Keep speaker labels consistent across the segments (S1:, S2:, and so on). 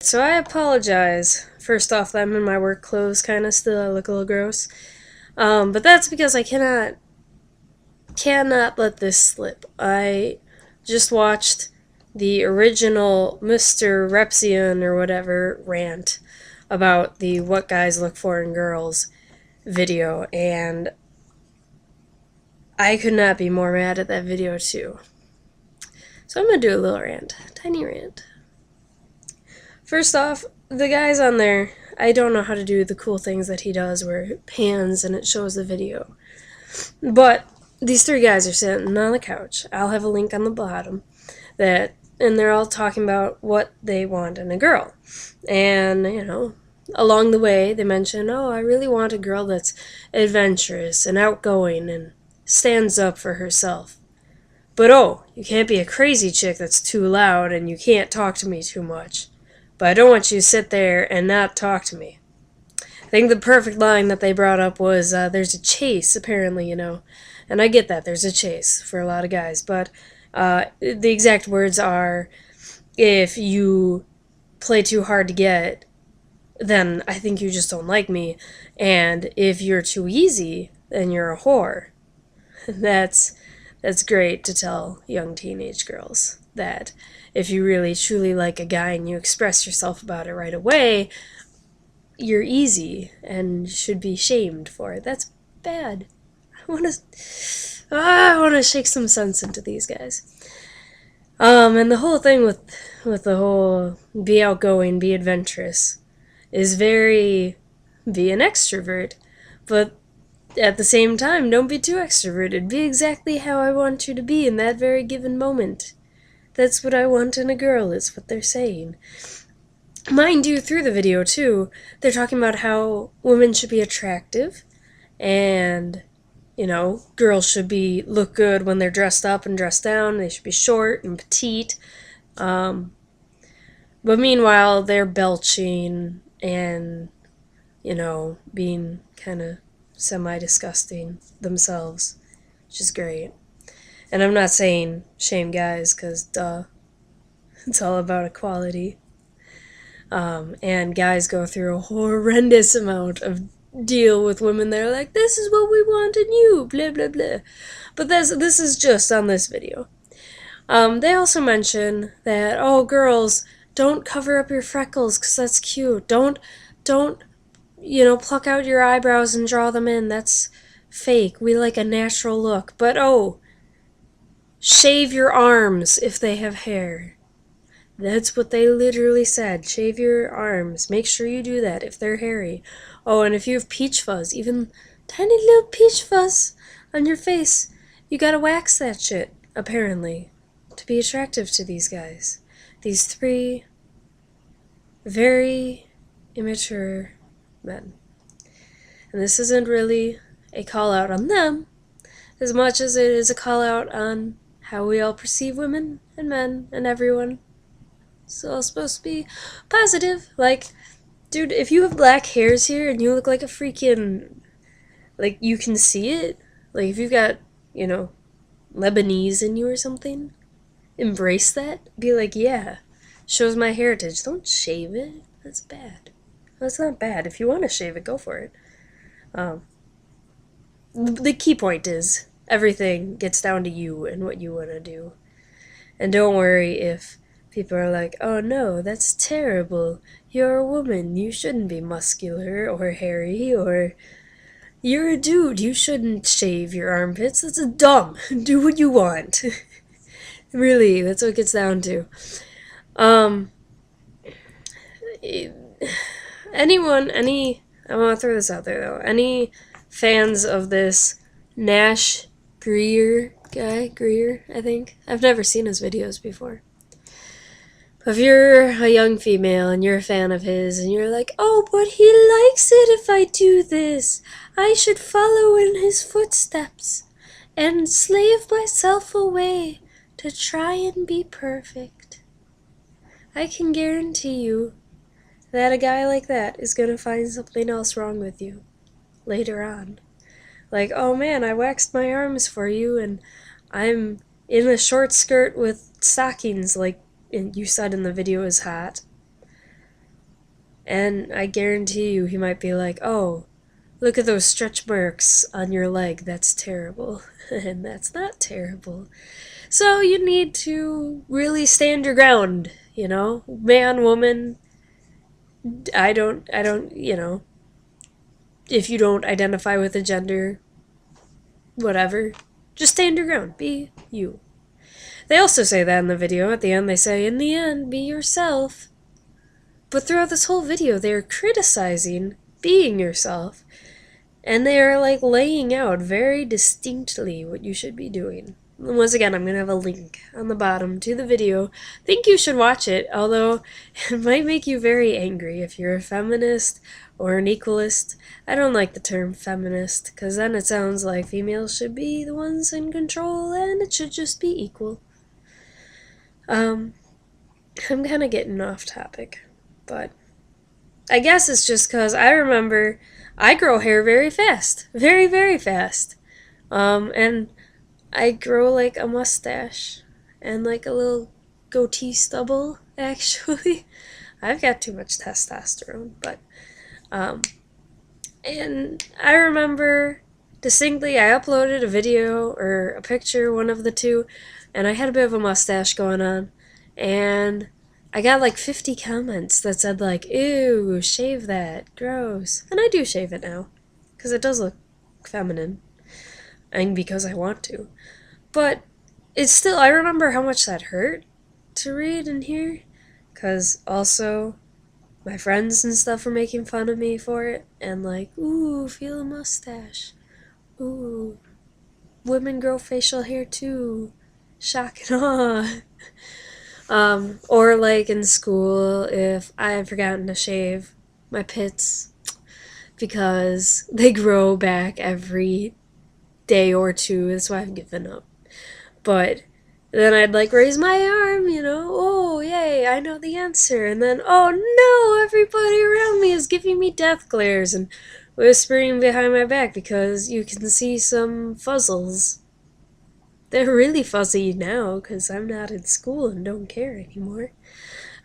S1: So I apologize. First off, that I'm in my work clothes kind of still. I look a little gross. But that's because I cannot let this slip. I just watched the original Mr. Repzion or whatever rant about the what guys look for in girls video, and I could not be more mad at that video too. So I'm gonna do a little rant, tiny rant. First off, the guys on there, I don't know how to do the cool things that he does where it pans and it shows the video. But these three guys are sitting on the couch. I'll have a link on the bottom and they're all talking about what they want in a girl. And, along the way they mention, "Oh, I really want a girl that's adventurous and outgoing and stands up for herself. But oh, you can't be a crazy chick that's too loud and you can't talk to me too much. But I don't want you to sit there and not talk to me." I think the perfect line that they brought up was, there's a chase, apparently, and I get that, there's a chase for a lot of guys, but the exact words are, if you play too hard to get, then I think you just don't like me, and if you're too easy, then you're a whore. That's great to tell young teenage girls, that if you really truly like a guy and you express yourself about it right away, you're easy and should be shamed for it. That's bad. I want to shake some sense into these guys. And the whole thing with the whole be outgoing, be adventurous, is be an extrovert, but at the same time, don't be too extroverted. Be exactly how I want you to be in that very given moment. That's what I want in a girl, is what they're saying. Mind you, through the video, too, they're talking about how women should be attractive, and, girls should look good when they're dressed up and dressed down. They should be short and petite. But meanwhile, they're belching and, being kind of semi-disgusting themselves, which is great. And I'm not saying shame guys, because duh, it's all about equality. And guys go through a horrendous amount of deal with women. They're like, this is what we want in you, blah blah blah. But this is just on this video. They also mention that, oh, girls, don't cover up your freckles because that's cute. Don't pluck out your eyebrows and draw them in. That's fake. We like a natural look. But oh, shave your arms if they have hair. That's what they literally said. Shave your arms. Make sure you do that if they're hairy. Oh, and if you have peach fuzz, even tiny little peach fuzz on your face, you gotta wax that shit, apparently, to be attractive to these guys. These three very immature men. And this isn't really a call out on them as much as it is a call out on how we all perceive women and men and everyone. It's all supposed to be positive. Like, dude, if you have black hairs here and you look like a freaking, like, you can see it, like, if you've got, Lebanese in you or something, embrace that. Be like, yeah, shows my heritage. Don't shave it. That's bad. That's not bad. If you want to shave it, go for it. The key point is, everything gets down to you and what you want to do. And don't worry if people are like, oh no, that's terrible. You're a woman. You shouldn't be muscular or hairy, or you're a dude. You shouldn't shave your armpits. That's dumb. Do what you want. Really, that's what it gets down to. I want to throw this out there though. Any fans of this Nash Grier guy? Grier, I think. I've never seen his videos before. If you're a young female and you're a fan of his and you're like, oh, but he likes it if I do this. I should follow in his footsteps and slave myself away to try and be perfect. I can guarantee you that a guy like that is going to find something else wrong with you later on. Like, oh man, I waxed my arms for you and I'm in a short skirt with stockings like you said in the video is hot. And I guarantee you he might be like, oh, look at those stretch marks on your leg. That's terrible. And that's not terrible. So you need to really stand your ground, you know? Man, woman, I don't, you know, if you don't identify with a gender, whatever, just stand your ground. Be you. They also say that in the video. At the end, they say, in the end, be yourself. But throughout this whole video, they're criticizing being yourself. And they are like laying out very distinctly what you should be doing. And once again, I'm going to have a link on the bottom to the video. I think you should watch it, although it might make you very angry if you're a feminist or an equalist. I don't like the term feminist, because then it sounds like females should be the ones in control and it should just be equal. I'm kind of getting off topic, but I guess it's just because I remember I grow hair very fast. Very, very fast. And I grow like a mustache and like a little goatee stubble, actually. I've got too much testosterone, but, and I remember distinctly I uploaded a video or a picture, one of the two, and I had a bit of a mustache going on, and I got like 50 comments that said like, ew, shave that, gross. And I do shave it now, because it does look feminine, and because I want to. But it's still, I remember how much that hurt to read and hear, because also my friends and stuff were making fun of me for it, and like, ooh, feel a mustache. Ooh, women grow facial hair too. Shock and awe. Or like in school, if I had forgotten to shave my pits because they grow back every day or two, that's why I've given up. But then I'd like raise my arm, you know, oh yay, I know the answer, and then oh no, everybody around me is giving me death glares and whispering behind my back because you can see some fuzzles. They're really fuzzy now because I'm not in school and don't care anymore.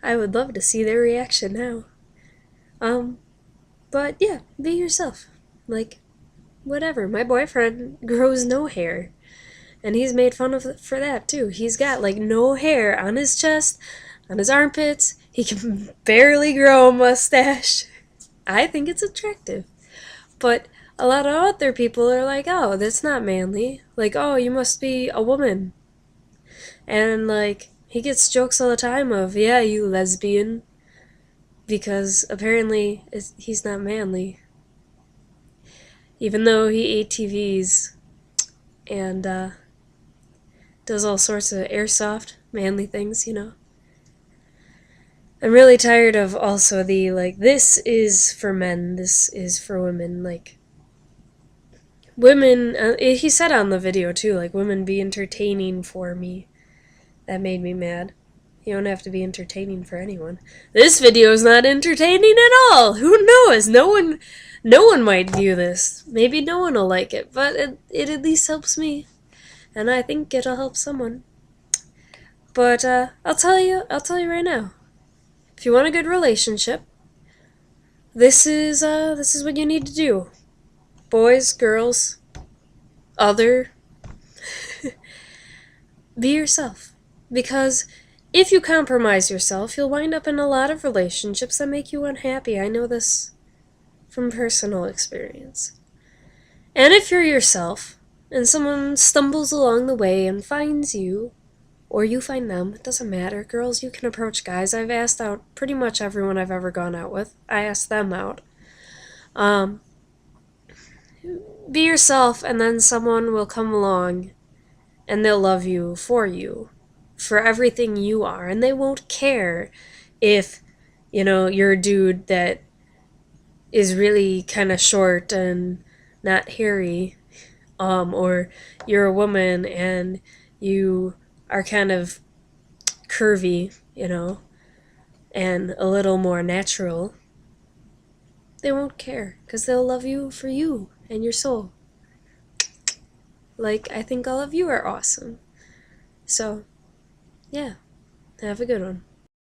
S1: I would love to see their reaction now. But yeah, be yourself. Like, whatever. My boyfriend grows no hair. And he's made fun of for that too. He's got like no hair on his chest, on his armpits. He can barely grow a mustache. I think it's attractive. But a lot of other people are like, oh, that's not manly. Like, oh, you must be a woman. And like, he gets jokes all the time of, yeah, you lesbian. Because apparently he's not manly. Even though he ATVs and does all sorts of airsoft, manly things, you know. I'm really tired of also the, like, this is for men, this is for women, like, women, he said on the video too, like, women be entertaining for me. That made me mad. You don't have to be entertaining for anyone. This video is not entertaining at all! Who knows? No one might view this. Maybe no one will like it, but it at least helps me. And I think it'll help someone. But I'll tell you right now. If you want a good relationship, this is what you need to do. Boys, girls, other, be yourself. Because if you compromise yourself, you'll wind up in a lot of relationships that make you unhappy. I know this from personal experience. And if you're yourself, and someone stumbles along the way and finds you, or you find them, it doesn't matter. Girls, you can approach guys. I've asked out pretty much everyone I've ever gone out with. I asked them out. Be yourself, and then someone will come along, and they'll love you, for everything you are, and they won't care if, you know, you're a dude that is really kind of short and not hairy, or you're a woman and you are kind of curvy, you know, and a little more natural. They won't care, because they'll love you for you and your soul. Like, I think all of you are awesome. So, yeah, have a good one.